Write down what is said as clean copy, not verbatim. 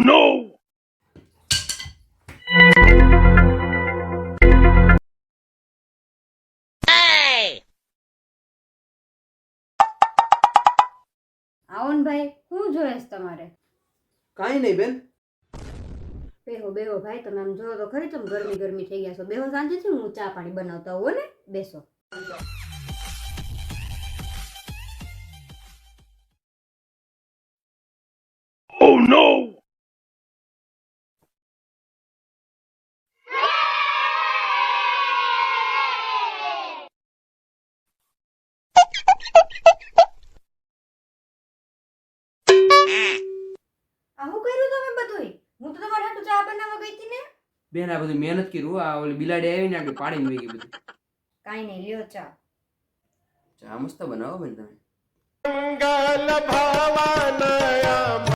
no! આવો ને ભાઈ, શું જોઈશ તમારે? કાંઈ નહીં બેન. બેહો બેહો ભાઈ, તમે આમ જોવો તો ખરી, તમે ગરમી ગરમી થઈ ગયા છો. બેહો, શાંતિથી હું ચા પાણી બનાવતા હોઉં ને. બેસો. Oh no! આ શું કર્યું તમે બધુંય? હું તો તમારા હાટુ ચા બનાવવા ગઈ હતી ને. બેન આ બધું મહેનત કર્યું. આ ઓલી બિલાડી આવી ને આગળ પાડીને વહી ગઈ બધું. કાંઈ નહીં, લ્યો ચા. ચા મસ્ત બનાવો બેન તમે.